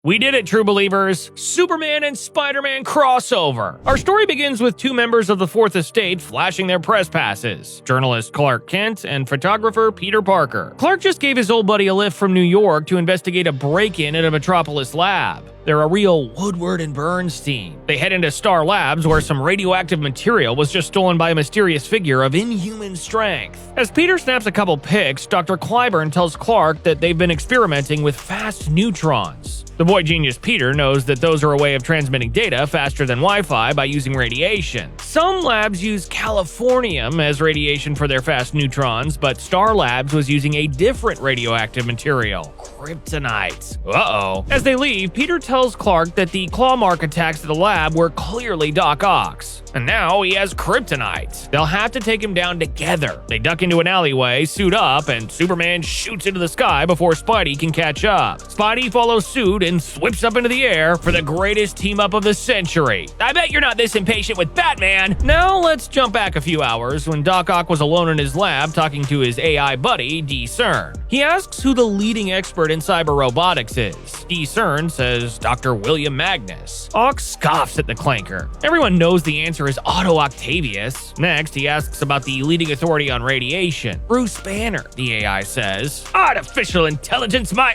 We did it, true believers! Superman and Spider-Man crossover! Our story begins with two members of the Fourth Estate flashing their press passes, journalist Clark Kent and photographer Peter Parker. Clark just gave his old buddy a lift from New York to investigate a break-in at a Metropolis lab. They're a real Woodward and Burns team. They head into Star Labs where some radioactive material was just stolen by a mysterious figure of inhuman strength. As Peter snaps a couple pics, Dr. Clyburn tells Clark that they've been experimenting with fast neutrons. The boy genius Peter knows that those are a way of transmitting data faster than Wi-Fi by using radiation. Some labs use californium as radiation for their fast neutrons, but Star Labs was using a different radioactive material, kryptonite. Uh-oh. As they leave, Peter tells Clark that the claw mark attacks at the lab were clearly Doc Ock's, and now he has kryptonite. They'll have to take him down together. They duck into an alleyway, suit up, and Superman shoots into the sky before Spidey can catch up. Spidey follows suit and whips up into the air for the greatest team-up of the century. I bet you're not this impatient with Batman! Now let's jump back a few hours when Doc Ock was alone in his lab talking to his AI buddy, D. Cern. He asks who the leading expert in cyber robotics is. D. Cern says Dr. William Magnus. Ock scoffs at the clanker. Everyone knows the answer is Otto Octavius. Next, he asks about the leading authority on radiation. Bruce Banner, the AI says. Artificial intelligence, my...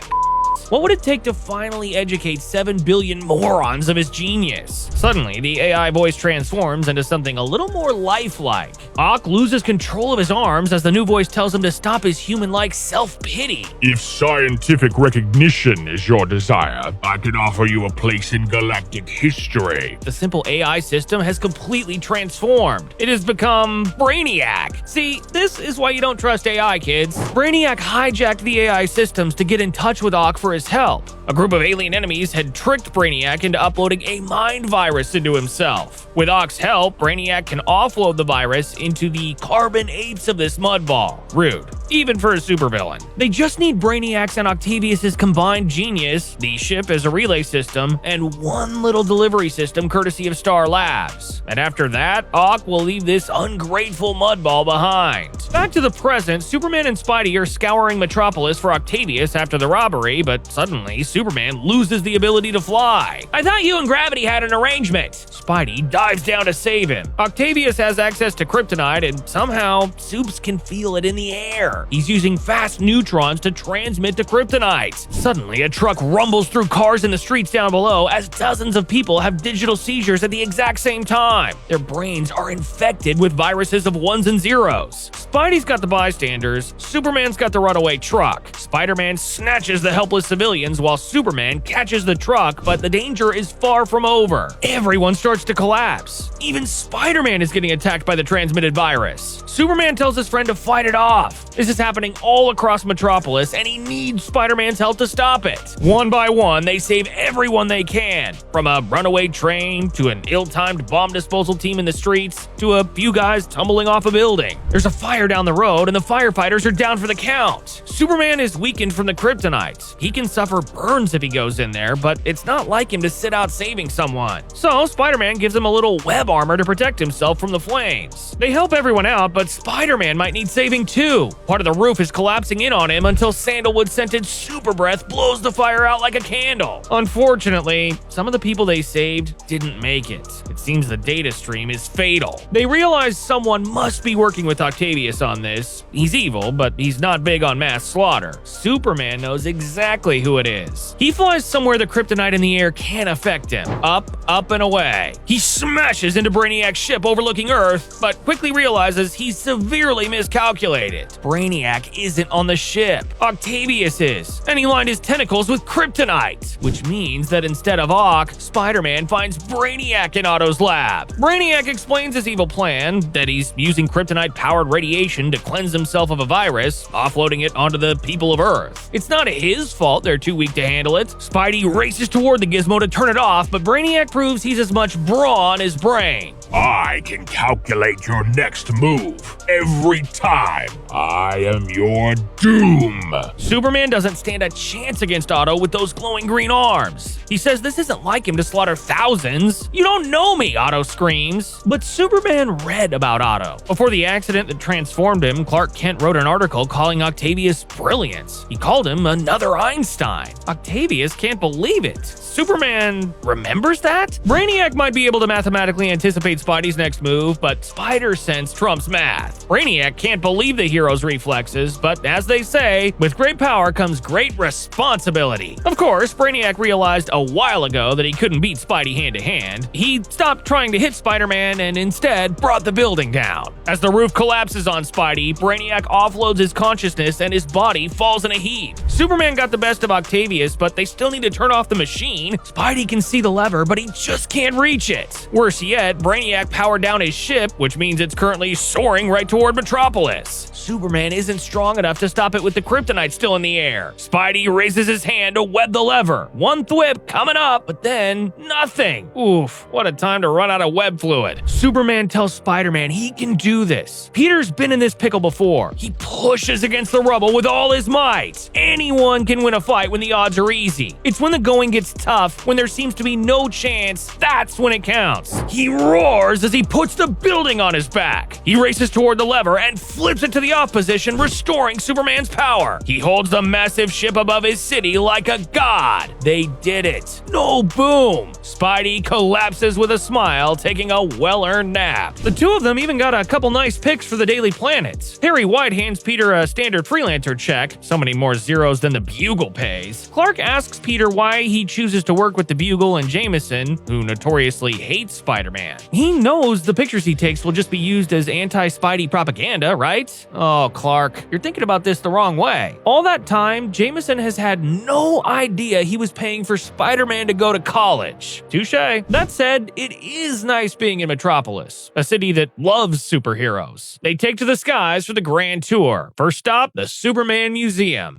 What would it take to finally educate 7 billion morons of his genius? Suddenly, the AI voice transforms into something a little more lifelike. Ock loses control of his arms as the new voice tells him to stop his human-like self-pity. If scientific recognition is your desire, I can offer you a place in galactic history. The simple AI system has completely transformed. It has become Brainiac. See, this is why you don't trust AI, kids. Brainiac hijacked the AI systems to get in touch with Ock for his help. A group of alien enemies had tricked Brainiac into uploading a mind virus into himself. With Ock's help, Brainiac can offload the virus into the carbon apes of this mudball. Rude, even for a supervillain. They just need Brainiac's and Octavius's combined genius, the ship as a relay system, and one little delivery system courtesy of Star Labs. And after that, Ock will leave this ungrateful mudball behind. Back to the present, Superman and Spidey are scouring Metropolis for Octavius after the robbery, but suddenly Superman loses the ability to fly. I thought you and Gravity had an arrangement. Spidey dives down to save him. Octavius has access to kryptonite, and somehow Supes can feel it in the air. He's using fast neutrons to transmit the kryptonite. Suddenly, a truck rumbles through cars in the streets down below as dozens of people have digital seizures at the exact same time. Their brains are infected with viruses of ones and zeros. Spidey's got the bystanders, Superman's got the runaway truck. Spider-Man snatches the helpless civilians while Superman catches the truck, but the danger is far from over. Everyone starts to collapse. Even Spider-Man is getting attacked by the transmitted virus. Superman tells his friend to fight it off. This is happening all across Metropolis, and he needs Spider-Man's help to stop it. One by one, they save everyone they can, from a runaway train to an ill-timed bomb disposal team in the streets to a few guys tumbling off a building. There's a fire down the road, and the firefighters are down for the count. Superman is weakened from the kryptonite. He can suffer burns if he goes in there, but it's not like him to sit out saving someone. So Spider-Man gives him a little web armor to protect himself from the flames. They help everyone out, but Spider-Man might need saving too. Part of the roof is collapsing in on him until sandalwood-scented super breath blows the fire out like a candle. Unfortunately, some of the people they saved didn't make it. It seems the data stream is fatal. They realize someone must be working with Octavius on this. He's evil, but he's not big on mass slaughter. Superman knows exactly who it is. He flies somewhere the kryptonite in the air can't affect him. Up, and away. He smashes into Brainiac's ship overlooking Earth, but quickly realizes he's severely miscalculated. Brainiac isn't on the ship. Octavius is, and he lined his tentacles with kryptonite, which means that instead of Ock, Spider-Man finds Brainiac in Otto's lab. Brainiac explains his evil plan, that he's using kryptonite-powered radiation to cleanse himself of a virus, offloading it onto the people of Earth. It's not his fault they're too weak to handle it. Spidey races toward the gizmo to turn it off, but Brainiac proves he's as much brawn as brain. I can calculate your next move every time. I am your doom. Superman doesn't stand a chance against Otto with those glowing green arms. He says this isn't like him to slaughter thousands. You don't know me, Otto screams. But Superman read about Otto. Before the accident that transformed him, Clark Kent wrote an article calling Octavius brilliant. He called him another Einstein. Octavius can't believe it. Superman remembers that? Brainiac might be able to mathematically anticipate Spidey's next move, but spider sense trumps math. Brainiac can't believe the hero's reflexes, but as they say, with great power comes great responsibility. Of course, Brainiac realized a while ago that he couldn't beat Spidey hand-to-hand. He stopped trying to hit Spider-Man and instead brought the building down. As the roof collapses on Spidey, Brainiac offloads his consciousness and his body falls in a heap. Superman got the best of Octavius, but they still need to turn off the machine. Spidey can see the lever, but he just can't reach it. Worse yet, Brainiac powered down his ship, which means it's currently soaring right toward Metropolis. Superman isn't strong enough to stop it with the kryptonite still in the air. Spidey raises his hand to web the lever. One thwip coming up, but then nothing. Oof, what a time to run out of web fluid. Superman tells Spider-Man he can do this. Peter's been in this pickle before. He pushes against the rubble with all his might. Anyone can win a fight when the odds are easy. It's when the going gets tough, when there seems to be no chance, that's when it counts. He roars as he puts the building on his back. He races toward the lever and flips it to the off position, restoring Superman's power. He holds the massive ship above his city like a god. They did it. No boom. Spidey collapses with a smile, taking a well-earned nap. The two of them even got a couple nice picks for the Daily Planet. Harry White hands Peter a standard freelancer check, so many more zeros than the Bugle pays. Clark asks Peter why he chooses to work with the Bugle and Jameson, who notoriously hates Spider-Man. He knows the pictures he takes will just be used as anti-Spidey propaganda, right? Oh, Clark, you're thinking about this the wrong way. All that time, Jameson has had no idea he was paying for Spider-Man to go to college. Touché. That said, it is nice being in Metropolis, a city that loves superheroes. They take to the skies for the grand tour. First stop, the Superman Museum.